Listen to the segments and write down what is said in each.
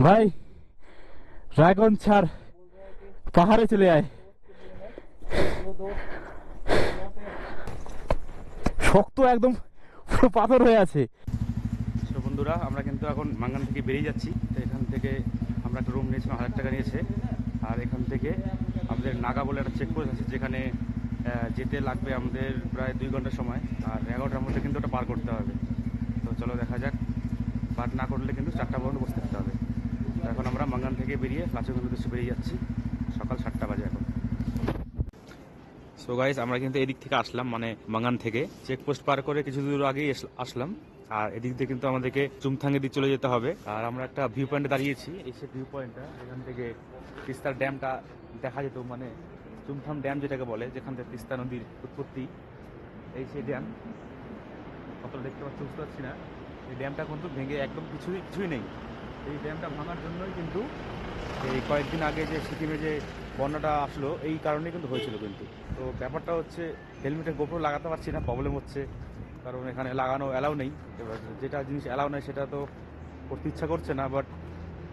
ভাই রায়গঞ্জ ছাড়, পাহাড়ে চলে আয়। শক্ত একদম, পুরো পাথর হয়ে আছে। তো বন্ধুরা, আমরা কিন্তু এখন মাঙ্গান থেকে বেরিয়ে যাচ্ছি। তো এখান থেকে আমরা একটা রুম নিয়েছিলাম, 1000 টাকা নিয়েছে। আর এখান থেকে আমাদের নাগা বলে একটা চেকপোস্ট আছে, যেখানে যেতে লাগবে আমাদের প্রায় 2 ঘন্টা সময়। আর 11টার মধ্যে কিন্তু ওটা পার করতে হবে। তো চলো দেখা যাক, পার না করলে কিন্তু 4টা পর্যন্ত বসে থাকতে হবে। তো এখন আমরা মাঙ্গান থেকে বেরিয়ে লাচুংয়ের উদ্দেশ্যে বেরিয়ে যাচ্ছি। সকাল 7টা বাজে এখন। সো গাইস, আমরা কিন্তু এদিক থেকে আসলাম, মানে মাঙ্গান থেকে চেকপোস্ট পার করে কিছু দূর আগেই আসলাম। আর এদিক দিয়ে কিন্তু আমাদেরকে চুমথাঙ্গের দিকে চলে যেতে হবে। আর আমরা একটা ভিউ পয়েন্টে দাঁড়িয়েছি, এই সে ভিউ পয়েন্টটা, এখান থেকে তিস্তার ড্যামটা দেখা যেত, মানে চুমথাম ড্যাম যেটাকে বলে, যেখান থেকে তিস্তা নদীর উৎপত্তি। এই সেই ড্যাম, অতটা দেখতে বুঝতে পারছি না। এই ড্যামটা কিন্তু ভেঙে একদম কিছুই নেই। এই ড্যামটা ভাঙার জন্যই কিন্তু এই কয়েকদিন আগে যে সিকিমে যে বন্যাটা আসলো, এই কারণে কিন্তু হয়েছিল। কিন্তু তো ব্যাপারটা হচ্ছে, হেলমেটে গোপ্রো লাগাতে পারছি না, প্রবলেম হচ্ছে, কারণ এখানে লাগানো অ্যালাউ নেই। এবার যেটা জিনিস অ্যালাউ নেই সেটা তো করতে ইচ্ছা করছে না, বাট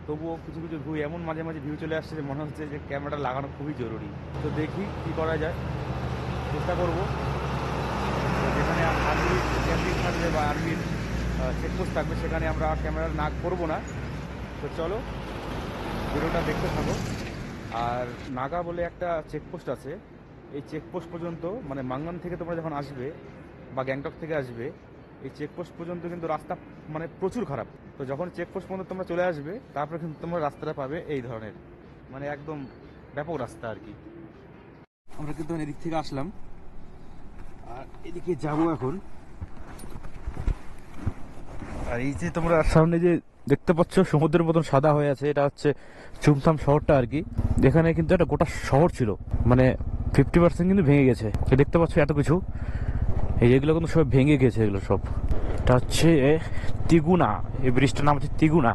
তবুও কিছু কিছু ভিউ এমন মাঝে মাঝে ভিউ চলে আসছে যে মনে হচ্ছে যে ক্যামেরাটা লাগানো খুবই জরুরি। তো দেখি কী করা যায়, চেষ্টা করবো। যেখানে আর্মির ক্যাম্পিং থাকবে বা আর্মির চেকপোস্ট থাকবে, সেখানে আমরা ক্যামেরা না করবো না। তো চলো ভিডিওটা দেখতে থাকো। আর নাগা বলে একটা চেকপোস্ট আছে, এই চেকপোস্ট পর্যন্ত, মানে মাঙ্গান থেকে তোমরা যখন আসবে বা গ্যাংটক থেকে আসবে, এই চেকপোস্ট পর্যন্ত কিন্তু রাস্তা মানে প্রচুর খারাপ। তো যখন চেকপোস্ট পর্যন্ত তোমরা চলে আসবে, তারপরে কিন্তু তোমরা রাস্তাটা পাবে এই ধরনের, মানে একদম ব্যাপক রাস্তা আর কি। আমরা কিন্তু এদিক থেকে আসলাম আর এদিকে যাবো এখন। আর এই যে তোমরা সামনে যে দেখতে পাচ্ছ সমুদ্রের মতন সাদা হয়ে আছে, এটা হচ্ছে চুমথাম শহরটা আর কি। এখানে কিন্তু একটা গোটা শহর ছিল, মানে 50% কিন্তু ভেঙে গেছে। দেখতে পাচ্ছ এত কিছু, এইগুলো কিন্তু সব ভেঙে গেছে, এগুলো সব। এটা হচ্ছে তিগুনা, এই ব্রিজটার নাম হচ্ছে তিগুনা।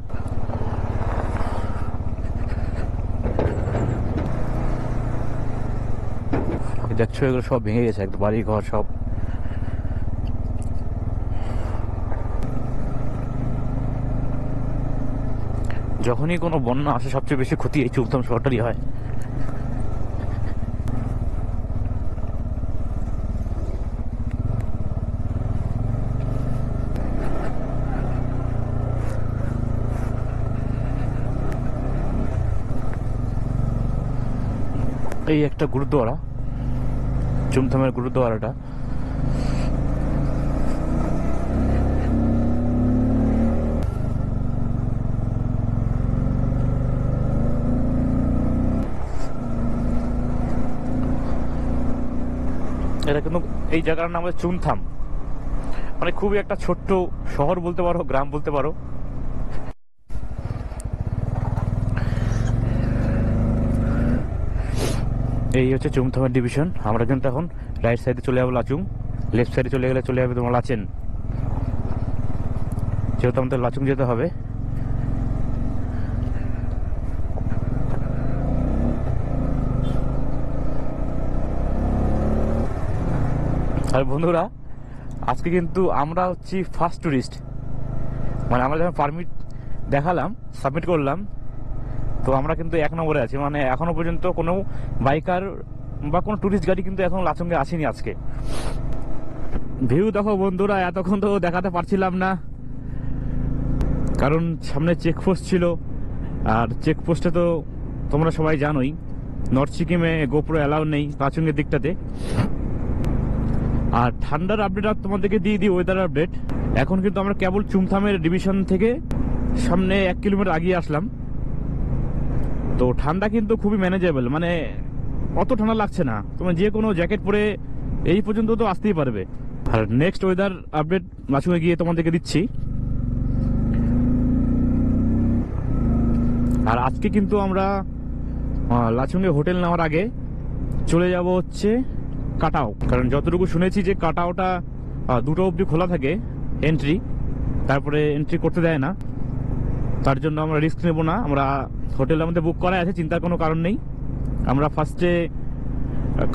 দেখছো এগুলো সব ভেঙে গেছে, একদম বাড়ি ঘর সব। যখনই কোনো বন্যা আসে, সবচেয়ে বেশি ক্ষতি এই চুমথাম শহরটারই হয়। এই একটা গুরুদ্বারা, চুমথামের গুরুদ্বারাটা। এটা কিন্তু, এই জায়গার নাম হচ্ছে চুমথাম, মানে খুবই একটা ছোট্ট শহর বলতে পারো, গ্রাম বলতে পারো। এই হচ্ছে চুমথামের ডিভিশন। আমরা কিন্তু এখন রাইট সাইডে চলে যাবো লাচুং, লেফট সাইডে চলে গেলে চলে যাবে তোমার লাচেন, যেহেতু আমাদের লাচুং যেতে হবে। আর বন্ধুরা, আজকে কিন্তু আমরা হচ্ছি ফার্স্ট ট্যুরিস্ট, মানে আমরা যখন পারমিট দেখালাম, সাবমিট করলাম, তো আমরা কিন্তু 1 নম্বরে আছি। মানে এখনো পর্যন্ত কোনো বাইকার বা কোনো ট্যুরিস্ট গাড়ি কিন্তু এখন লাচুংয়ে আসেনি আজকে। ভিউ দেখো বন্ধুরা, এতক্ষণ তো দেখাতে পারছিলাম না, কারণ সামনে চেকপোস্ট ছিল। আর চেকপোস্টে তো তোমরা সবাই জানোই, নর্থ সিকিমে গোপ্রো অ্যালাউ নেই লাচুংয়ের দিকটাতে। আর ঠান্ডার আপডেট আর তোমাদেরকে দিয়ে দিই, ওয়েদার আপডেট। এখন কিন্তু আমরা কেবল চুমথামের ডিভিশন থেকে সামনে 1 কিলোমিটার আগিয়ে আসলাম। তো ঠান্ডা কিন্তু খুবই ম্যানেজেবল, মানে অত ঠান্ডা লাগছে না, তোমরা যে কোনো জ্যাকেট পরে এই পর্যন্ত তো আসতেই পারবে। আর নেক্সট ওয়েদার আপডেট লাচুংয়ে গিয়ে তোমাদেরকে দিচ্ছি। আর আজকে কিন্তু আমরা লাচুংয়ে হোটেল নেওয়ার আগে চলে যাব হচ্ছে কাটাও, কারণ যতটুকু শুনেছি যে কাটাওটা 2টা অবধি খোলা থাকে এন্ট্রি, তারপরে এন্ট্রি করতে দেয় না। তার জন্য আমরা রিস্ক নেব না, আমরা হোটেল আমাদের বুক করা আছে, চিন্তার কোনো কারণ নেই। আমরা ফার্স্টে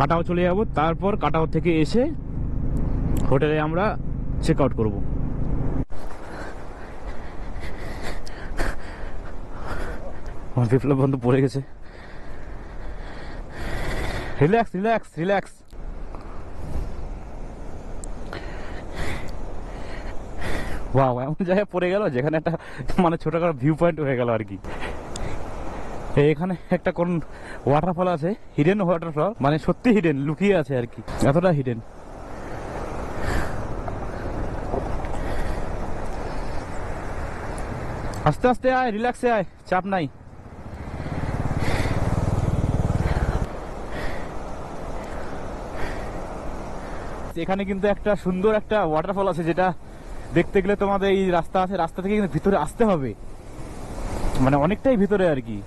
কাটাও চলে যাব, তারপর কাটাও থেকে এসে হোটেলে আমরা চেক আউট করব। আমার বিপ্লব বন্ধু পড়ে গেছে। Relax relax relax. ওয়াও, এমন জায়গায় পড়ে গেল যেখানে একটা মানে ছোটখাটো ভিউ পয়েন্ট হয়ে গেল আর কি। এখানে একটা কোন ওয়াটারফল আছে, হিডেন ওয়াটারফল, মানে সত্যি হিডেন, লুকিয়ে আছে আর কি, এতটা হিডেন। আস্তে আস্তে আয়, রিল্যাক্সে আয়, চাপ নাই। এখানে কিন্তু একটা সুন্দর একটা ওয়াটারফল আছে, যেটা দেখতে গেলে তোমাদের এই রাস্তা আছে, রাস্তা থেকে কিন্তু ভিতরে আসতে হবে, মানে অনেকটাই ভিতরে আর কি।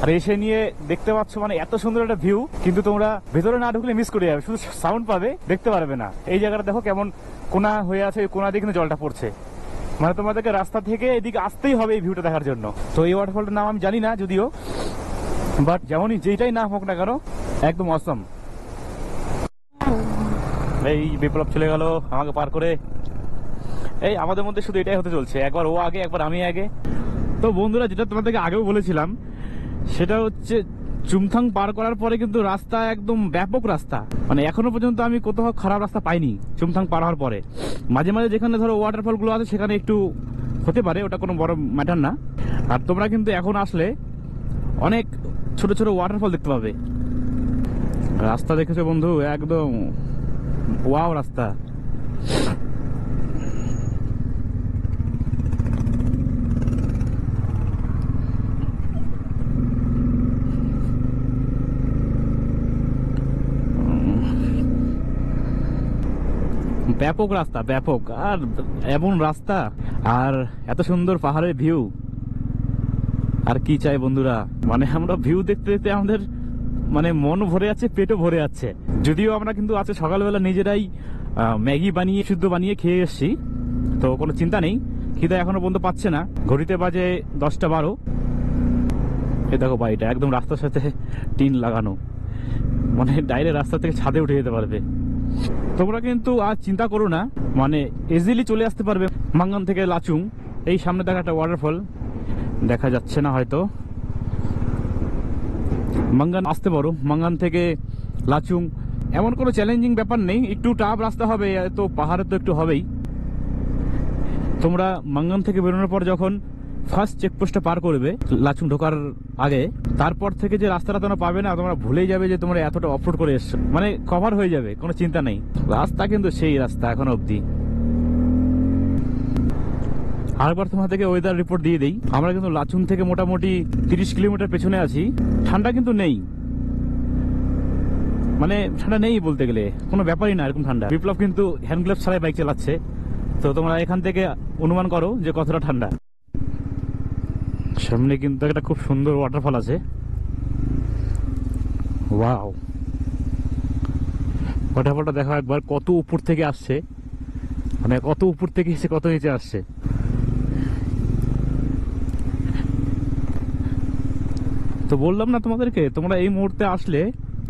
আর এসে নিয়ে দেখতে পাচ্ছ মানে এত সুন্দর একটা ভিউ, কিন্তু তোমরা ভেতরে না ঢুকলে মিস করে যাবে, শুধু সাউন্ড পাবে, দেখতে পারবে না। এই জায়গাটা দেখো কেমন কোনা হয়ে আছে, কোনা দিয়ে কিন্তু জলটা পড়ছে, মানে তোমাদেরকে রাস্তা থেকে এদিকে আসতেই হবে এই ভিউটা দেখার জন্য। তো এই ওয়াটারফলটার নাম আমি জানি না যদিও, বাট যেমনই যেটাই না হোক না কেন একদম অসম। এই বিপ্লব চলে গেল আমাকে পার করে। এই আমাদের মধ্যে শুধু এটাই হতে চলছে, একবার ও আগে একবার আমি আগে। তো বন্ধুরা, যেটা তোমাদেরকে আগেও বলেছিলাম, সেটা হচ্ছে চুমথাং পার করার পরে কিন্তু রাস্তা একদম ব্যাপক রাস্তা, মানে এখনো পর্যন্ত আমি কোথাও খারাপ রাস্তা পাইনি চুমথাং পার হওয়ার পরে। মাঝে মাঝে যেখানে ধরো ওয়াটারফল গুলো আছে সেখানে একটু হতে পারে, ওটা কোনো বড় ম্যাটার না। আর তোমরা কিন্তু এখন আসলে অনেক ছোট ছোট ওয়াটারফল দেখতে পাবে। রাস্তা দেখেছো বন্ধু, একদম ওয়াও রাস্তা। ব্যাপক রাস্তা, ব্যাপক। আর এমন রাস্তা আর এত সুন্দর পাহাড়ের ভিউ, আর কি চাই বন্ধুরা। মানে আমরা ভিউ দেখতে দেখতে আমাদের মানে মন ভরে যাচ্ছে, পেটও ভরে যাচ্ছে। যদিও আমরা কিন্তু আজকে সকালবেলা নিজেরাই ম্যাগি বানিয়ে শুদ্ধ বানিয়ে খেয়ে এসেছি, তো কোনো চিন্তা নেই, খিদে এখনো পর্যন্ত পাচ্ছে না। ঘড়িতে বাজে 10টা 12। এ দেখো বাড়িটা একদম রাস্তার সাথে টিন লাগানো, মানে ডাইরেক্ট রাস্তা থেকে ছাদে উঠে যেতে পারবে। তোমরা কিন্তু আর চিন্তা করো না, মানে ইজিলি চলে আসতে পারবে মাঙ্গান থেকে লাচুং। এই সামনে দেখা একটা ওয়াটারফল, দেখা যাচ্ছে না হয়তো। মাঙ্গান আসতে পারো, মাঙ্গান থেকে লাচুং এমন কোনো চ্যালেঞ্জিং ব্যাপার নেই, একটু টাফ রাস্তা হবে, তো পাহাড়ে তো একটু হবেই। তোমরা মাঙ্গান থেকে বেরোনোর পর যখন ফার্স্ট চেকপোস্টটা পার করবে লাচুং ঢোকার আগে, তারপর থেকে যে রাস্তাটা তোমরা পাবে না, তোমরা ভুলেই যাবে যে তোমরা এতটা অফরোড করে এসছো, মানে কভার হয়ে যাবে, কোনো চিন্তা নেই। রাস্তা কিন্তু সেই রাস্তা এখন অবধি। আরেকবার তোমাদেরকে ওয়েদার রিপোর্ট দিয়ে দেই, আমরা কিন্তু লাচুং থেকে মোটামুটি 30 কিলোমিটার পেছনে আছি। ঠান্ডা কিন্তু নেই, মানে ঠান্ডা নেই বলতে গেলে, কোনো ব্যাপারই না এরকম ঠান্ডা। বিপ্লব কিন্তু হ্যান্ড গ্লাভস ছাড়াই বাইক চালাচ্ছে, তো তোমরা এখান থেকে অনুমান করো যে কতটা ঠান্ডা। সামনে কিন্তু একটা খুব সুন্দর ওয়াটারফল আছে, ওয়াও। ওয়াটারফলটা দেখো একবার, কত উপর থেকে আসছে, মানে কত উপর থেকে এসে কত নিচে আসছে। তো বললাম না তোমাদেরকে, তোমরা এই মুহূর্তে আসলে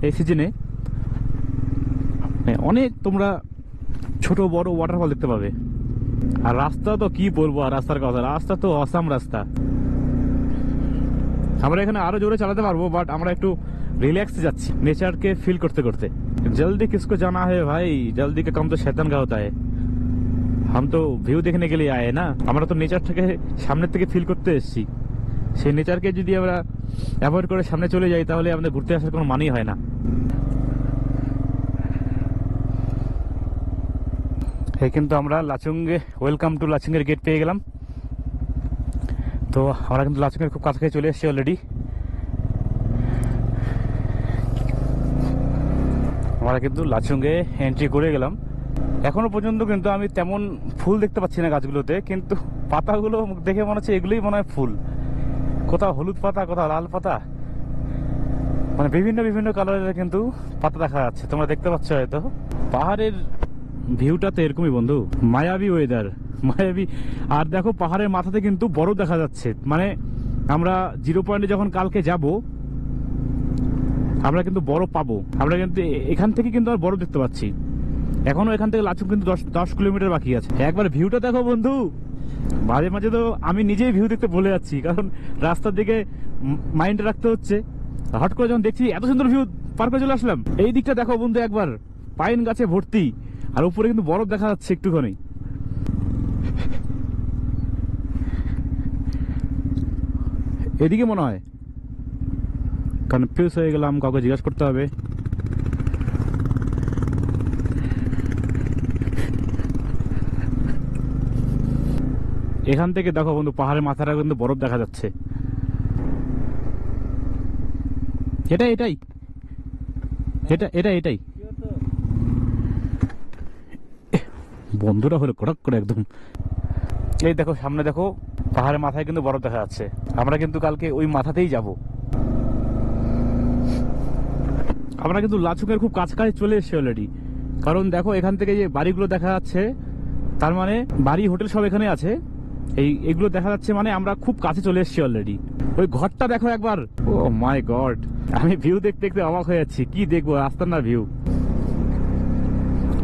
এই সিজনে অনেক তোমরা ছোট বড় ওয়াটারফল দেখতে পাবে। আর রাস্তা তো কি বলবো, আর রাস্তার কথা, রাস্তা তো অসাম রাস্তা। আমরা এখানে আরো জোরে চালাতে পারবো, বাট আমরা একটু রিল্যাক্সে যাচ্ছি, নেচারকে ফিল করতে করতে। जल्दी किसको जाना है भाई, जल्दी का काम तो शैतान का होता है। हम तो ভিউ দেখনে के लिए आए ना, আমরা তো নেচারটাকে সামনের থেকে ফিল করতে এসেছি। সেই নেচারকে যদি আমরা অ্যাভয়েড করে সামনে চলে যাই, তাহলে আমাদের ঘুরতে আসার কোনো মানেই হয় না। এই কিন্তু আমরা লাচুংয়ে, ওয়েলকাম টু লাচুং এর গেট পেয়ে গেলাম। তো আমরা কিন্তু লাচুং এর খুব কাছাকাছি চলে এসেছি অলরেডি। আমরা কিন্তু লাচুংয়ে এন্ট্রি করে গেলাম। এখনো পর্যন্ত কিন্তু আমি তেমন ফুল দেখতে পাচ্ছি না গাছগুলোতে, কিন্তু পাতাগুলো দেখে মনে হচ্ছে এগুলোই মনে হয় ফুল। কোথাও হলুদ পাতা, কোথাও লাল পাতা, মানে বিভিন্ন বিভিন্ন কালারের কিন্তু পাতা দেখা যাচ্ছে, তোমরা দেখতে পাচ্ছ হয়তো। পাহাড়ের ভিউটা তো এরকমই বন্ধু, মায়াবী ওয়েদার, মায়াবী। আর দেখো পাহাড়ের মাথাতে কিন্তু বরফ দেখা যাচ্ছে, মানে আমরা 0 পয়েন্টে যখন কালকে যাব, আমরা কিন্তু বরফ পাবো। আমরা কিন্তু এখান থেকে কিন্তু আর বরফ দেখতে পাচ্ছি। এখনো এখান থেকে লাচুং কিন্তু 10 কিলোমিটার বাকি আছে। একবার ভিউটা দেখো বন্ধু, মাঝে মাঝে তো আমি নিজেই ভিউ দেখতে ভুলে যাচ্ছি, কারণ রাস্তার দিকে মাইন্ড রাখতে হচ্ছে। হট করে যখন দেখছি এত সুন্দর ভিউ, পার করে চলে আসলাম। এই দিকটা দেখো বন্ধু একবার, পাইন গাছে ভর্তি, আর উপরে কিন্তু বরফ দেখা যাচ্ছে একটুখানি। এদিকে মনে হয় কনফিউজ হয়ে গেলাম, কাউকে জিজ্ঞাসা করতে হবে। এখান থেকে দেখো বন্ধু পাহাড়ের মাথাটা কিন্তু বরফ দেখা যাচ্ছে। এটাই এটাই বন্ধুরা হলো কড়ক করে একদম। এই দেখো সামনে দেখো, পাহাড়ের মাথায় কিন্তু বরফ দেখা যাচ্ছে। আমরা কিন্তু কালকে ওই মাথাতেই যাব। আমরা কিন্তু লাচুংয়ের খুব কাছাকাছি চলে এসেছি অলরেডি, কারণ দেখো এখান থেকে যে বাড়িগুলো দেখা যাচ্ছে, তার মানে বাড়ি হোটেল সব এখানে আছে। এইগুলো দেখা যাচ্ছে মানে আমরা খুব কাছে চলে এসেছি অলরেডি। ওই ঘরটা দেখো একবার, ও মাই গড, আমি ভিউ দেখতে দেখতে অবাক হয়ে যাচ্ছি। কি দেখবো, রাস্তার না ভিউ,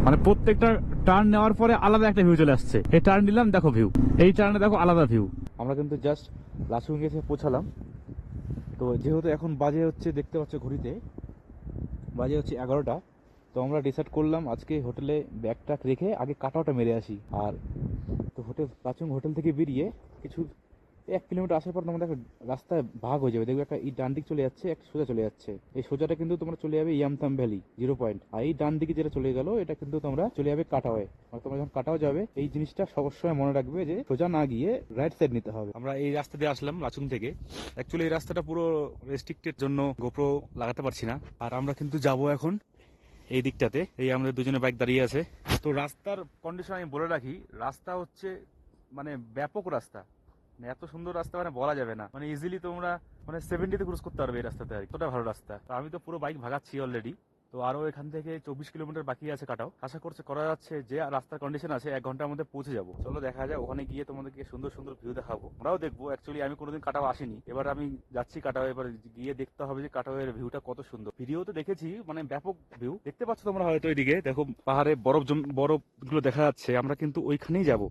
মানে প্রত্যেকটা টার্ন নেওয়ার পরে আলাদা একটা ভিউ চলে আসছে। এই টার্ন নিলাম দেখো ভিউ, এই টার্নে দেখো আলাদা ভিউ। আমরা কিন্তু জাস্ট লাচুং এসে পৌঁছালাম। তো যেহেতু এখন বাজে হচ্ছে, দেখতে পাচ্ছ ঘড়িতে বাজে হচ্ছে 11টা। তো আমরা ডিসাইড করলাম আজকে হোটেলে ব্যাগটা রেখে আগে কাটাওটা মেরে আসি। আর তো লাচুং হোটেল থেকে বেরিয়ে কিছু 1 কিলোমিটার আসার পর তোমাদের রাস্তায় ভাগ হয়ে যাবে, দেখবে একটা এই ডান দিক চলে যাচ্ছে, একটা সোজা চলে যাচ্ছে। এই সোজাটা কিন্তু তোমরা চলে যাবে ইয়ামথাম ভ্যালি 0 পয়েন্ট, আর এই ডান দিকে যেটা চলে গেল এটা কিন্তু তোমরা চলে যাবে কাটাওয়ে। আর তোমরা যখন কাটাও যাবে এই জিনিসটা সবসময় মনে রাখবে যে সোজা না গিয়ে রাইট সাইড নিতে হবে। আমরা এই রাস্তা দিয়ে আসলাম লাচুং থেকে। অ্যাকচুয়ালি এই রাস্তাটা পুরো রেস্ট্রিক্টেড জন্য গোপ্রো লাগাতে পারছি না। আর আমরা কিন্তু যাব এখন এই দিকটাতে। এই আমাদের দুজনে বাইক দাঁড়িয়ে আছে। তো রাস্তার কন্ডিশন আমি বলে রাখি, রাস্তা হচ্ছে মানে ব্যাপক রাস্তা, মানে এত সুন্দর রাস্তা মানে বলা যাবে না। মানে ইজিলি তোমরা মানে 70-তে ক্রুজ করতে পারবে এই রাস্তাতে, আর এতটা ভালো রাস্তা। তো আমি তো পুরো বাইক ভাগাচ্ছি অলরেডি। তো আরো এখান থেকে 24 কিলোমিটার বাকি আছে কাটাও। আশা করছে করা যাচ্ছে যে রাস্তার কন্ডিশন আছে 1 ঘন্টার মধ্যে পৌঁছে যাবো। চলো দেখা যায়, ওখানে গিয়ে তোমাদেরকে সুন্দর সুন্দর ভিউ দেখাবো, আমরাও দেখবো। অ্যাকচুয়ালি আমি কোনোদিন কাটাও আসিনি, এবার আমি যাচ্ছি কাটাও। এবার গিয়ে দেখতে হবে যে কাটাওয়ের ভিউটা কত সুন্দর। ভিডিও তো দেখেছি, মানে ব্যাপক ভিউ দেখতে পাচ্ছ তোমরা হয়তো। ওইদিকে দেখো পাহাড়ে বরফ গুলো দেখা যাচ্ছে। আমরা কিন্তু ওইখানেই যাবো,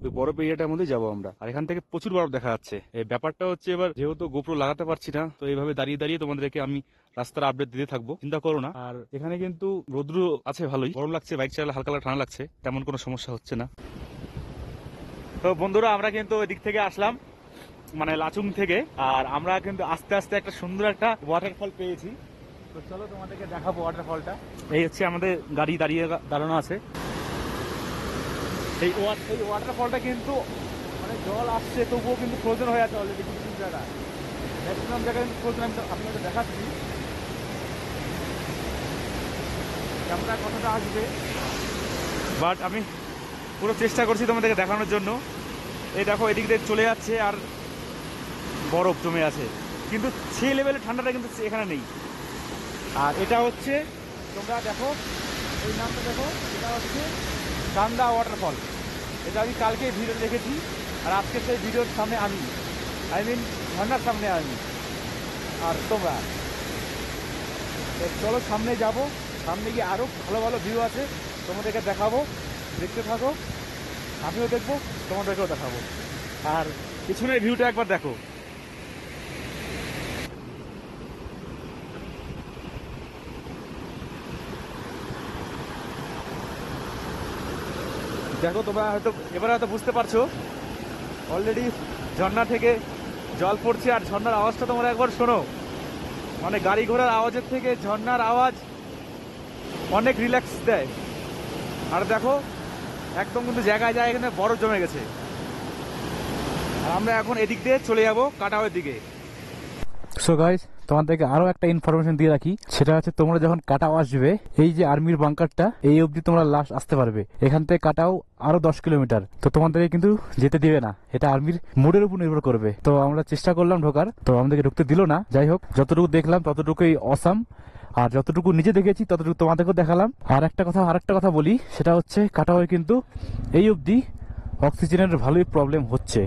ওই বরফ এরিয়াটার মধ্যে যাবো আমরা। আর এখান থেকে প্রচুর বরফ দেখা যাচ্ছে। এই ব্যাপারটা হচ্ছে, এবার যেহেতু গোপ্রো লাগাতে পারছি না, তো এইভাবে দাঁড়িয়ে দাঁড়িয়ে তোমাদেরকে আমি রাস্তার আপডেট দিতে থাকবো, চিন্তা করো না। আর এখানে কিন্তু রোদ্র আছে ভালোই, গরম লাগছে, বাইক চালালে হালকা হালকা ঠান্ডা লাগছে, তেমন কোনো সমস্যা হচ্ছে না। তো বন্ধুরা আমরা কিন্তু ওই দিক থেকে আসলাম, মানে লাচুং থেকে। আর আমরা কিন্তু আস্তে আস্তে একটা সুন্দর একটা ওয়াটারফল পেয়েছি। তো চলো তোমাদেরকে দেখাবো ওয়াটারফলটা। এই হচ্ছে আমাদের গাড়ি দাঁড়ানো আছে। এই ওয়াটারফলটা কিন্তু মানে জল আসছে তবুও কিন্তু ফ্রোজেন হয়ে আছে অলরেডি। কিছু কিছু জায়গায়, ম্যাক্সিমাম জায়গায় কিন্তু ফ্রোজেন। আমি আপনাদের দেখাচ্ছি ক্যামেরা কতটা আসবে, বাট আমি পুরো চেষ্টা করছি তোমাদেরকে দেখানোর জন্য। এই দেখো এদিক দিয়ে চলে যাচ্ছে আর বরফ জমে আছে, কিন্তু সেই লেভেলের ঠান্ডাটা কিন্তু এখানে নেই। আর এটা হচ্ছে, তোমরা দেখো এই নামটা দেখো, এটা হচ্ছে কান্দা ওয়াটারফল। এটা আমি কালকে ভিডিও দেখেছি, আর আজকে সেই ভিডিওর সামনে আমি ঝর্নার সামনে আমি আর তোমরা। চলো সামনে যাব, সামনে গিয়ে আরও ভালো ভালো ভিউ আছে, তোমাদেরকে দেখাবো। দেখতে থাকো, আমিও দেখবো, তোমাদেরকেও দেখাবো। আর পিছনের ভিউটা একবার দেখো। দেখো তোমরা হয়তো এবার হয়তো বুঝতে পারছো, অলরেডি ঝর্ণা থেকে জল পড়ছে। আর ঝর্ণার আওয়াজটা তোমরা একবার শোনো, মানে গাড়ি ঘোড়ার আওয়াজের থেকে ঝর্ণার আওয়াজ অনেক রিল্যাক্স দেয়। আর দেখো একদম কিন্তু জায়গায় জায়গায় এখানে বরফ জমে গেছে। আর আমরা এখন এদিক দিয়ে চলে যাবো কাটাওয়ের দিকে। সো গাইস, তোমাদেরকে আরো একটা ইনফরমেশন দিয়ে রাখি, সেটা হচ্ছে তোমরা যখন কাটাও আসবে, এই যে আর্মির বাংকারটা এই অবধি তোমরা লাস্ট আসতে পারবে। এখান থেকে কাটাও আরো 10 কিলোমিটার। তো তোমাদেরকে কিন্তু যেতে দিবে না, এটা আর্মির মুডের উপর নির্ভর করবে। তো আমরা চেষ্টা করলাম ঢোকার, তো আমাদেরকে ঢুকতে দিল না। যাই হোক, যতটুকু দেখলাম ততটুকুই অসাম, আর যতটুকু নিজে দেখেছি ততটুকু তোমাদেরকেও দেখালাম। আর একটা কথা বলি, সেটা হচ্ছে কাটাওয়ে কিন্তু এই অবধি অক্সিজেনের ভালোই প্রবলেম হচ্ছে।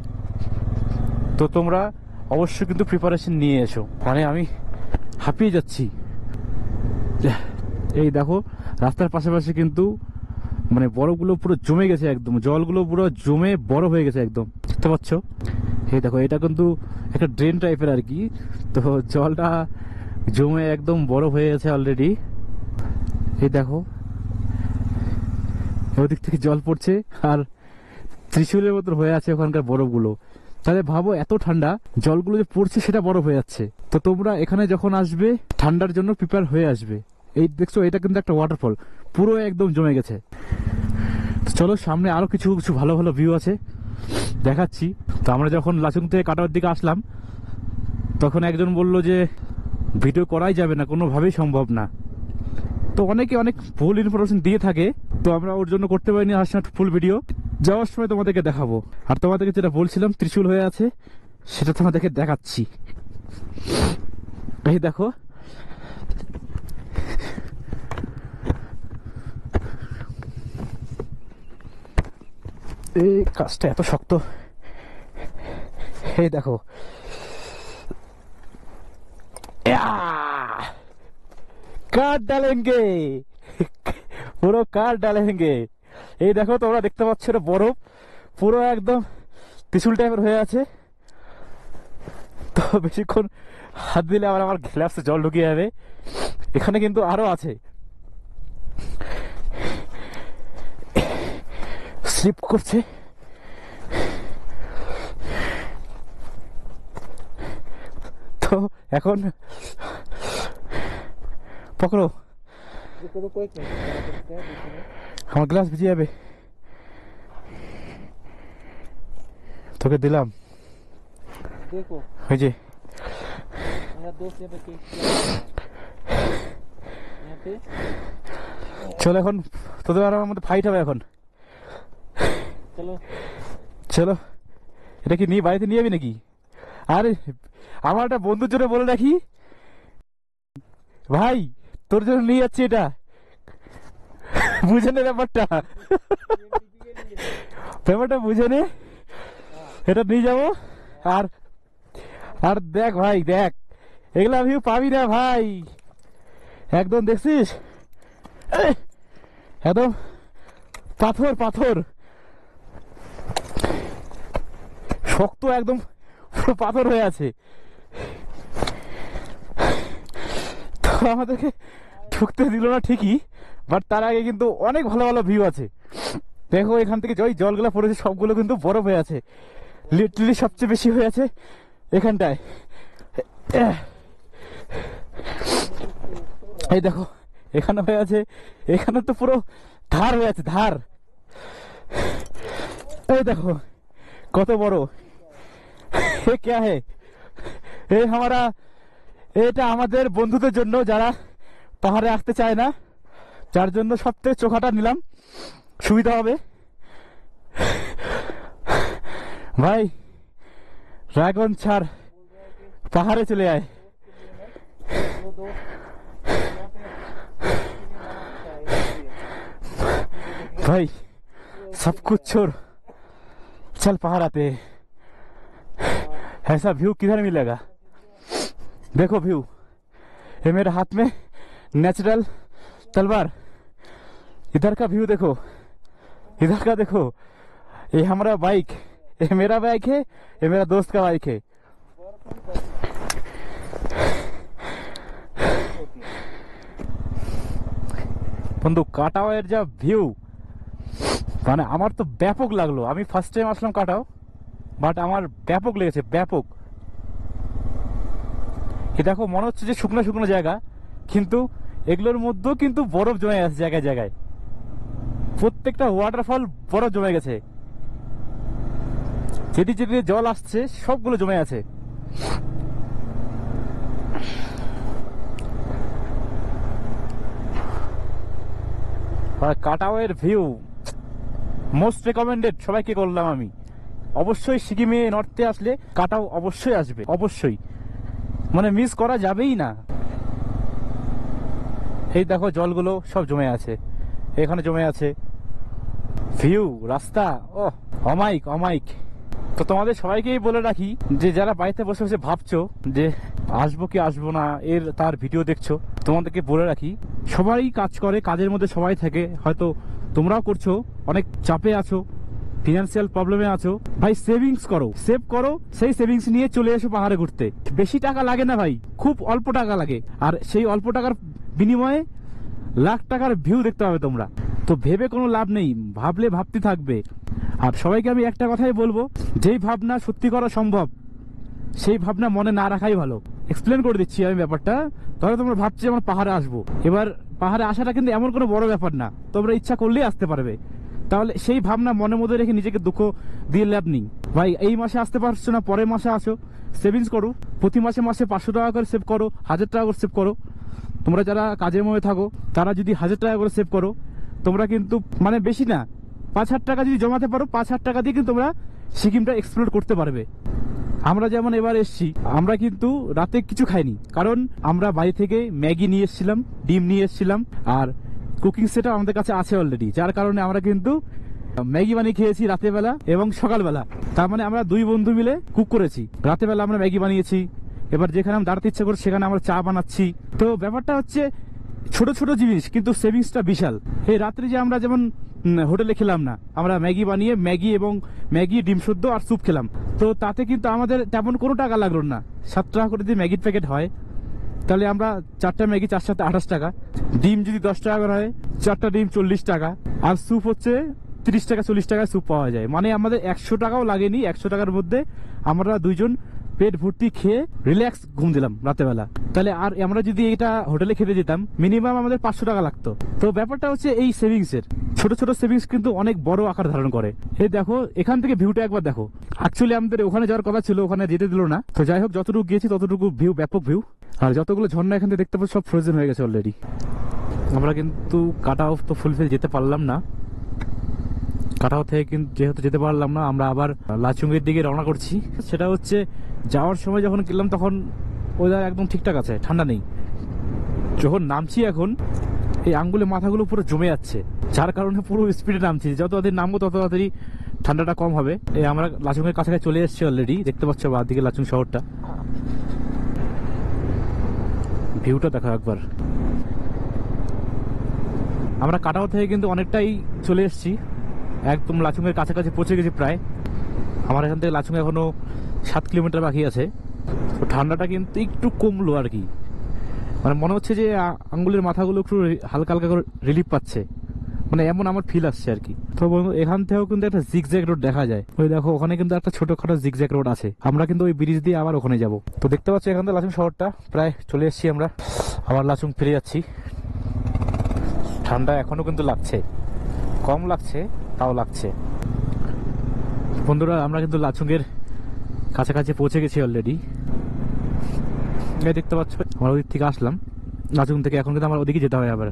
তো তোমরা অবশ্যই কিন্তু প্রিপারেশন নিয়ে এসো। মানে আমি হাঁপিয়ে যাচ্ছি। এই দেখো রাস্তার পাশাপাশি কিন্তু মানে বরফগুলো পুরো জমে গেছে একদম, জলগুলো পুরো জমে বরফ হয়ে গেছে একদম, দেখতে পাচ্ছ? এই দেখো, এটা কিন্তু একটা ড্রেন টাইপের আর কি, তো জলটা জমে একদম বরফ হয়ে গেছে অলরেডি। এই দেখো ওদিক থেকে জল পড়ছে আর ত্রিশূলের মতো হয়ে আছে ওখানকার বরফগুলো। তাহলে ভাবো এত ঠান্ডা, জলগুলো যে পড়ছে সেটা বরফ হয়ে যাচ্ছে। তো তোমরা এখানে যখন আসবে ঠান্ডার জন্য প্রিপেয়ার হয়ে আসবে। এই দেখছো, এটা কিন্তু একটা ওয়াটারফল, পুরো একদম জমে গেছে। চলো সামনে আরো কিছু কিছু ভালো ভালো ভিউ আছে, দেখাচ্ছি। তো আমরা যখন লাচুং থেকে কাটার দিকে আসলাম তখন একজন বলল যে ভিডিও করাই যাবে না, কোনোভাবেই সম্ভব না। তো অনেকে অনেক ভুল ইনফরমেশন দিয়ে থাকে, তো আমরা ওর জন্য করতে পারিনি আসলে ফুল ভিডিও। যাওয়ার সময় তোমাদেরকে দেখাবো। আর তোমাদেরকে যেটা বলছিলাম ত্রিশূল হয়ে আছে, সেটা তোমাদেরকে দেখাচ্ছি। এই দেখো, এই কাজটা এত শক্ত। এই দেখো, কাট ডালেঙ্গে, পুরো কাট ডালেঙ্গে। এই দেখো তোমরা দেখতে পাচ্ছ, এটা বরফ পুরো একদম ত্রিশূল টাইপের হয়ে আছে। তো বেশিক্ষণ হাত দিলে আবার আমার গ্লাসে জল ঢুকিয়ে যাবে। এখানে কিন্তু আরো আছে, স্লিপ করছে। তো এখন পকড়ো, আমার গ্লাস ভিজে যাবে। তোকে দিলাম, ওই যে চলো এখন তোদের আর আমার মধ্যে ফাইট হবে এখন। চলো, এটা কি নিয়ে বাড়িতে নিয়ে যাবি নাকি? আরে আমার একটা বন্ধুর জন্য বলে রাখি ভাই, তোর জন্য নিয়ে যাচ্ছি এটা, বুঝে নে ব্যাপারটা, ব্যাপারটা বুঝে নে, এটা নিয়ে যাবো। আর আর দেখ ভাই, দেখ এগুলা ভিউ পাবি না ভাই, একদম দেখছিস একদম পাথর পাথর, শক্ত একদম পুরো পাথর হয়ে আছে। তো আমাদেরকে ঢুকতে দিল না ঠিকই, বাট তার আগে কিন্তু অনেক ভালো ভালো ভিউ আছে। দেখো এখান থেকে যে জলগুলো পড়েছে সবগুলো কিন্তু বরফ হয়ে আছে, লিটারালি সবচেয়ে বেশি হয়ে আছে এখানটায়। এই দেখো এখানে হয়ে আছে, এখানে তো পুরো ধার হয়ে আছে, ধার। এই দেখো কত বড়, এ ক্যা হে, এই হামারা, এটা আমাদের বন্ধুদের জন্য যারা পাহাড়ে আসতে চায় না, যার জন্য সব থেকে চোখাটা নিলাম, সুবিধা হবে। ভাই ড্রাগন ছাড়, পাহাড়ে চলে আয় भाई, सब कुछ छोड़ चल पहाड़ आते हैं। ऐसा व्यू किधर मिलेगा? देखो व्यू, ये मेरे हाथ में नेचुरल तलवार, इधर का व्यू देखो, इधर का देखो, ये हमारा बाइक, ये मेरा बाइक है, ये मेरा दोस्त का बाइक है। বন্ধু কাটাওয়ের যা ভিউ, মানে আমার তো ব্যাপক লাগলো। আমি ফার্স্ট টাইম আসলাম কাটাও, বাট আমার ব্যাপক লেগেছে, ব্যাপক। এ দেখো মনে হচ্ছে যে শুকনো শুকনো জায়গা, কিন্তু এগুলোর মধ্যেও কিন্তু বরফ জমে গেছে জায়গায় জায়গায়, প্রত্যেকটা ওয়াটারফল বরফ জমে গেছে, যেটি যেটি জল আসছে সবগুলো জমে আছে। কাটাওয়ের ভিউ মোস্ট রেকমেন্ডেড, সবাইকে করলাম আমি। অবশ্যই সিকিমে নর্থে আসলে কাটাও অবশ্যই আসবে, অবশ্যই, মানে মিস করা যাবেই না। এই দেখো জলগুলো সব জমে আছে, এখানে জমে আছে, ভিউ, রাস্তা, ও অমাইক অমাইক। তো তোমাদের সবাইকেই বলে রাখি যে যারা বাড়িতে বসে বসে ভাবছো যে আসবো কি আসবো না, এর তার ভিডিও দেখছো, তোমাদেরকে বলে রাখি সবাই কাজ করে, কাজের মধ্যে সবাই থাকে, হয়তো তোমরাও করছো, অনেক চাপে আছো, ফিনান্সিয়াল প্রবলেমে আছো, ভাই সেভিংস করো, সেভ করো, সেই সেভিংস নিয়ে চলে এসো পাহাড়ে ঘুরতে। বেশি টাকা লাগে না ভাই, খুব অল্প টাকা লাগে, আর সেই অল্প টাকার বিনিময়ে লাখ টাকার ভিউ দেখতে পাবে তোমরা। তো ভেবে কোনো লাভ নেই, ভাবলে ভাবতে থাকবে। আর সবাইকে আমি একটা কথাই বলবো, যেই ভাবনা সত্যি করা সম্ভব সেই ভাবনা মনে না রাখাই ভালো। এক্সপ্লেন করে দিচ্ছি আমি ব্যাপারটা। তাহলে তোমরা ভাবছি আমরা পাহাড়ে আসবো, এবার পাহাড়ে আসাটা কিন্তু এমন কোনো বড় ব্যাপার না, তোমরা ইচ্ছা করলেই আসতে পারবে। তাহলে সেই ভাবনা মনের মধ্যে রেখে নিজেকে দুঃখ দিয়ে লাভ নেই। ভাই এই মাসে আসতে পারছো না, পরের মাসে আসো, সেভিংস করো, প্রতি মাসে মাসে 500 টাকা করে সেভ করো, 1000 টাকা করে সেভ করো। তোমরা যারা কাজের মধ্যে থাকো তারা যদি 1000 টাকা করে সেভ করো, তোমরা কিন্তু মানে বেশি না 5,000 টাকা যদি জমাতে পারো, 5,000 টাকা দিয়ে কিন্তু তোমরা সিকিমটা এক্সপ্লোর করতে পারবে। আমরা যেমন এবার এসছি, আমরা কিন্তু রাতে কিছু খাইনি, কারণ আমরা বাড়ি থেকে ম্যাগি নিয়ে এসেছিলাম, ডিম নিয়ে এসেছিলাম, আর কুকিং সেট আমাদের কাছে আছে অলরেডি, যার কারণে আমরা কিন্তু ম্যাগি বানিয়ে খেয়েছি রাতের বেলা এবং সকালবেলা। তার মানে আমরা 2 বন্ধু মিলে কুক করেছি। রাতের বেলা আমরা ম্যাগি বানিয়েছি, এবার যেখানে আমরা দাঁড়াতে ইচ্ছা করছি সেখানে আমরা চা বানাচ্ছি। তো ব্যাপারটা হচ্ছে ছোট ছোট জিনিস, কিন্তু সেভিংসটা বিশাল। এই রাত্রে যে আমরা যেমন হোটেলে খেলাম না, আমরা ম্যাগি বানিয়ে ম্যাগি ডিম সেদ্ধ আর স্যুপ খেলাম, তো তাতে কিন্তু আমাদের তেমন কোনো টাকা লাগলো না। 7 টাকা করে যদি ম্যাগির প্যাকেট হয়, তাহলে আমরা 4টা ম্যাগি 4 সাথে 28 টাকা, ডিম যদি 10 টাকা করে হয় 4টা ডিম 40 টাকা, আর স্যুপ হচ্ছে 30 টাকা 40 টাকায় স্যুপ পাওয়া যায়। মানে আমাদের 100 টাকাও লাগেনি, 100 টাকার মধ্যে আমরা 2 জন পেট ভর্তি খেয়ে রিল্যাক্স ঘুম দিলাম রাতেবেলা। তাহলে আর আমরা যদি এটা হোটেলে খেতে যেতাম মিনিমাম আমাদের 500 টাকা লাগতো। তো ব্যাপারটা হচ্ছে এই সেভিংস এর, ছোট ছোট সেভিংস কিন্তু অনেক বড় আকার ধারণ করে। এই দেখো এখান থেকে ভিউটা একবার দেখো। অ্যাকচুয়ালি আমাদের ওখানে যাওয়ার কথা ছিল, ওখানে যেতে দিল না। তো যাই হোক, যতটুকু গিয়েছি ততটুকু ভিউ, ব্যাপক ভিউ। আর যতগুলো ঝর্ণা এখান থেকে দেখতে পাচ্ছি সব ফ্রোজেন হয়ে গেছে অলরেডি। আমরা কিন্তু কাটাও তো ফুলফিল যেতে পারলাম না, কাটাও থেকে কিন্তু যেহেতু যেতে পারলাম না, আমরা আবার লাচুং এর দিকে রওনা করছি। সেটা হচ্ছে যাওয়ার সময় যখন গেলাম তখন ওয়েদার একদম ঠিকঠাক আছে, ঠান্ডা নেই। যখন নামছি এখন এই আঙ্গুলে মাথাগুলো পুরো জমে যাচ্ছে, যার কারণে পুরো স্পিডে নামছি। যত তাড়াতাড়ি নামবো তত তাড়াতাড়ি ঠান্ডাটা কম হবে। এই আমরা লাচুং এর কাছাকাছি চলে এসেছি অলরেডি, দেখতে পাচ্ছ বাঁ দিকে লাচুং শহরটা। ভিউটা দেখো একবার। আমরা কাটাও থেকে কিন্তু অনেকটাই চলে এসেছি, একদম লাচুং এর কাছাকাছি পৌঁছে গেছি প্রায়। আমার এখান থেকে লাচুং এখনো 7 কিলোমিটার বাকি আছে। তো ঠান্ডাটা কিন্তু একটু কমলো আর কি, মানে মনে হচ্ছে যে আঙ্গুলের মাথাগুলো একটু হালকা হালকা করে রিলিফ পাচ্ছে, মানে এমন আমার ফিল আসছে আর কি। তো বন্ধু এখান থেকেও কিন্তু একটা জিগজ্যাগ রোড দেখা যায়, ওই দেখো ওখানে কিন্তু একটা ছোটখাটো জিগজ্যাগ রোড আছে। আমরা কিন্তু ওই ব্রিজ দিয়ে আবার ওখানে যাব। তো দেখতে পাচ্ছি এখান থেকে লাচুং শহরটা প্রায় চলে এসেছি আমরা, আবার লাচুং ফিরে যাচ্ছি। ঠান্ডা এখনো কিন্তু লাগছে, কম লাগছে তাও লাগছে। বন্ধুরা আমরা কিন্তু লাচুং এর কাছাকাছি পৌঁছে গেছি অলরেডি। দেখতে পাচ্ছ আমরা ওদিক থেকে আসলাম লাচুং থেকে, এখন কিন্তু আমার ওদিকে যেতে হবে আবার।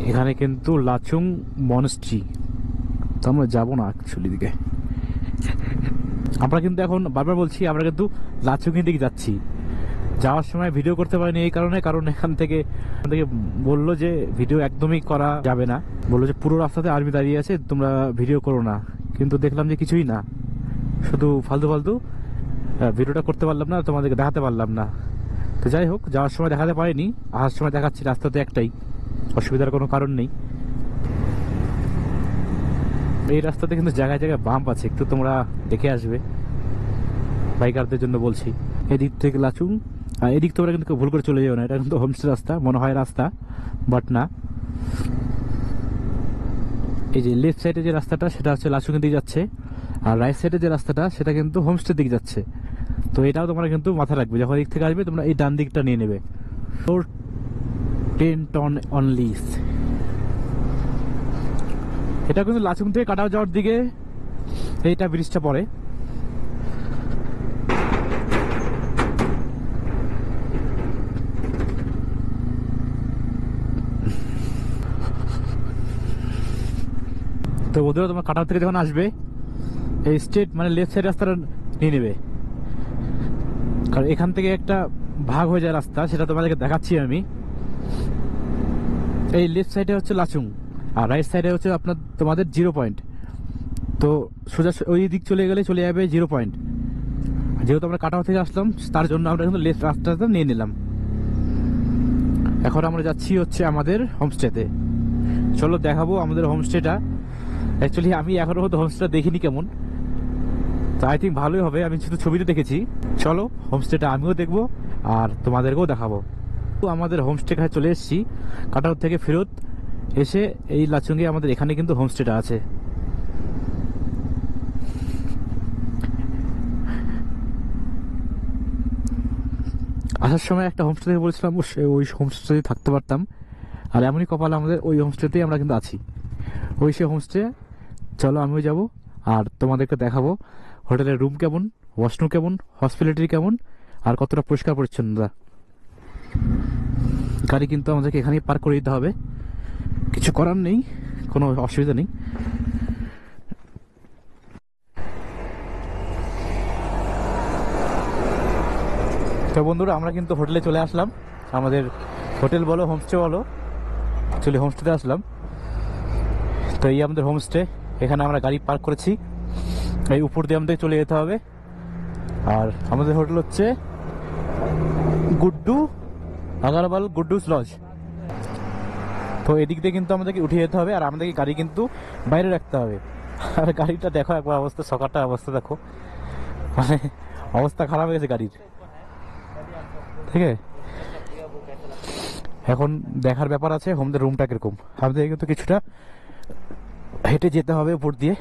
এখানে কিন্তু লাচুং মনস্ট্রি, তো আমরা যাবো না অ্যাকচুয়ালি দিকে। আমরা কিন্তু এখন বারবার বলছি আমরা কিন্তু লাচুং এর দিকে যাচ্ছি। যাওয়ার সময় ভিডিও করতে পারিনি এই কারণে, কারণ এখান থেকে বললো যে ভিডিও একদমই করা যাবে না, বললো যে পুরো রাস্তাতে আর্মি দাঁড়িয়ে আছে, তোমরা ভিডিও করো না। কিন্তু দেখলাম যে কিছুই না, শুধু ফালতু ফালতু ভিডিওটা করতে পারলাম না, তোমাদেরকে দেখাতে পারলাম না। তো যাই হোক, যাওয়ার সময় দেখাতে পারিনি, আসার সময় দেখাচ্ছি। রাস্তাতে একটাই, অসুবিধার কোনো কারণ নেই। এই রাস্তাতে কিন্তু জায়গায় জায়গায় বাম্প আছে, একটু তোমরা দেখে আসবে, বাইকারদের জন্য বলছি। এদিক থেকে লাচুং, আর এদিক তোমরা কিন্তু ভুল করে চলে যাও না, এটা কিন্তু হোমস্টে রাস্তা মনে হয় রাস্তা, বাট না। এই যে লেফট সাইডে যে রাস্তাটা সেটা হচ্ছে লাচুং এর দিকে যাচ্ছে, আর রাইট সাইডে যে রাস্তাটা সেটা কিন্তু হোমস্টের দিকে যাচ্ছে। তো এটাও তোমরা কিন্তু মাথায় রাখবে, যখন এদিক থেকে আসবে তোমরা এই ডান দিকটা নিয়ে নেবে। 10 টন অনলি। এটা কিন্তু লাচুং থেকে কাটাও যাওয়ার দিকে এইটা ব্রিজটা পড়ে। তো বন্ধুরা তোমার কাটাও থেকে যখন আসবে এই স্ট্রেট মানে লেফট সাইড রাস্তাটা নিয়ে নেবে, কারণ এখান থেকে একটা ভাগ হয়ে যায় রাস্তা, সেটা তোমাদেরকে দেখাচ্ছি আমি। এই লেফট সাইডে হচ্ছে লাচুং, আর রাইট সাইডে হচ্ছে আপনার তোমাদের 0 পয়েন্ট। তো সোজা ওই দিক চলে গেলে চলে যাবে 0 পয়েন্ট। যেহেতু আমরা কাটাও থেকে আসলাম তার জন্য আমরা কিন্তু লেফট রাস্তাটা নিয়ে নিলাম। এখন আমরা যাচ্ছি হচ্ছে আমাদের হোমস্টেতে। চলো দেখাবো আমাদের হোমস্টেটা। অ্যাকচুয়ালি আমি এখনো পর্যন্ত হোমস্টেটা দেখিনি কেমন, তো আই থিঙ্ক ভালোই হবে। আমি শুধু ছবিতে দেখেছি। চলো হোমস্টেটা আমিও দেখবো আর তোমাদেরকেও দেখাবো। তো আমাদের হোমস্টে কাছে চলে এসেছি। কাটাউট থেকে ফেরত এসে এই লাচুঙ্গে আমাদের এখানে কিন্তু হোমস্টেটা আছে। আসার সময় একটা হোমস্টে থেকে বলেছিলাম ওই হোমস্টেতে থাকতে পারতাম, আর এমনই কপাল আমাদের ওই হোমস্টেতেই আমরা কিন্তু আছি। ওই সে হোমস্টে। চলো আমিও যাব আর তোমাদেরকে দেখাবো হোটেলের রুম কেমন, ওয়াশরুম কেমন, হসপিটালিটি কেমন, আর কতটা পরিষ্কার পরিচ্ছন্নতা। গাড়ি কিন্তু আমাদেরকে এখানেই পার্ক করে দিতে হবে, কিছু করার নেই, কোনো অসুবিধা নেই। তো বন্ধুরা আমরা কিন্তু হোটেলে চলে আসলাম। আমাদের হোটেল বলো হোমস্টে বলো, অ্যাকচুয়ালি হোমস্টেতে আসলাম। তো এই আমাদের হোমস্টে, এখানে আমরা গাড়ি পার্ক করেছি। এই উপর দিয়ে আমাদের চলে যেতে হবে। আর আমাদের হোটেল হচ্ছে গুড্ডু আগারওয়াল গুড্ডুস লজ। তো এদিক দিয়ে কিন্তু আমাদেরকে উঠে যেতে হবে, আর আমাদেরকে গাড়ি কিন্তু বাইরে রাখতে হবে। আর গাড়িটা দেখো একবার অবস্থা, সকারটা অবস্থা দেখো, মানে অবস্থা খারাপ হয়ে গেছে গাড়ির। ঠিক আছে, এখন দেখার ব্যাপার আছে আমাদের রুমটা কিরকম। আমাদের কিন্তু কিছুটা হেঁটে যেতে হবে উপর দিয়ে।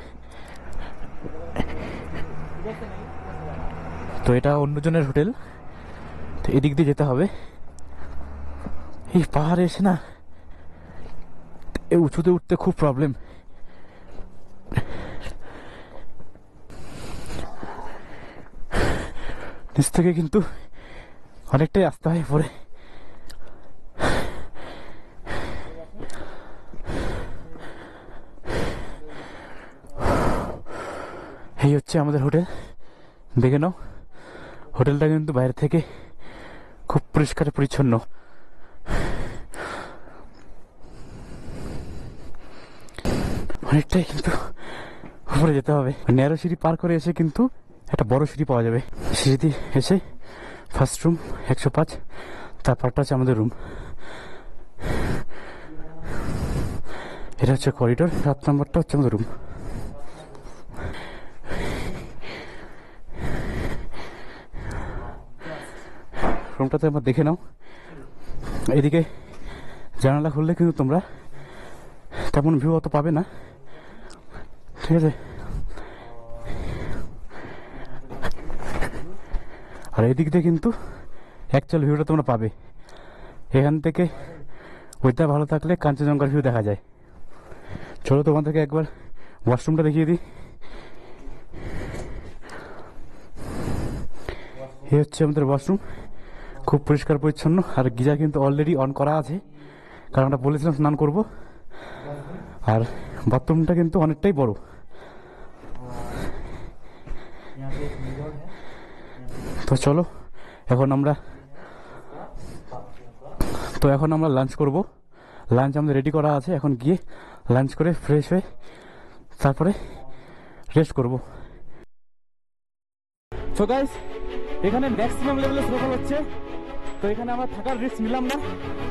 তো এটা অন্যজনের হোটেল, তো এদিক দিয়ে যেতে হবে। এই পাহাড়ে এসে না এই উঁচুতে উঠতে খুব প্রবলেম। নিচ থেকে কিন্তু অনেকটাই আসতে হয় পরে। এই হচ্ছে আমাদের হোটেল, দেখে নাও। হোটেলটা কিন্তু বাইরে থেকে খুব পরিষ্কার পরিচ্ছন্ন। অনেকটাই কিন্তু উপরে যেতে হবে। ন্যারো সিঁড়ি পার করে এসে কিন্তু একটা বড় সিঁড়ি পাওয়া যাবে। সিঁড়িতে এসে ফার্স্ট রুম 105, তারপরটা হচ্ছে আমাদের রুম। এটা হচ্ছে করিডোর, 7 নম্বরটা হচ্ছে আমাদের রুম। রুমটাতে আমার দেখে নাও। এদিকে জানালা খুললে কিন্তু তোমরা তেমন ভিউ অত পাবে না, ঠিক আছে। আর এদিক দিয়ে কিন্তু অ্যাকচুয়াল ভিউটা তোমরা পাবে। এখান থেকে ওয়েদার ভালো থাকলে কাঞ্চনজঙ্ঘার ভিউ দেখা যায়। চলো তোমাদেরকে একবার ওয়াশরুমটা দেখিয়ে দিই। এই হচ্ছে আমাদের ওয়াশরুম, খুব পরিষ্কার পরিচ্ছন্ন। আর গিজার কিন্তু অলরেডি অন করা আছে, কারণ আমরা বলেছিলাম স্নান করব। আর বাথরুমটা কিন্তু অনেকটাই বড়। তো চলো এখন আমরা লাঞ্চ করব। লাঞ্চ আমাদের রেডি করা আছে, এখন গিয়ে লাঞ্চ করে ফ্রেশ হয়ে তারপরে রেস্ট করব। সো গাইস, এখানে ম্যাক্সিমাম লেভেলে স্নোফল হচ্ছে। তো এখানে আমরা থাকার রিস্ক নিলাম না,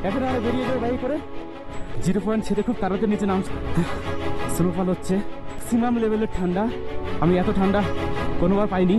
এখন আমরা বেরিয়ে যাবো বাইক করে। 0.6 খুব তাড়াতাড়ি নিচে নাম স্নোফল হচ্ছে। ম্যাক্সিমাম লেভেলের ঠান্ডা, আমি এত ঠান্ডা কোনোবার পাইনি।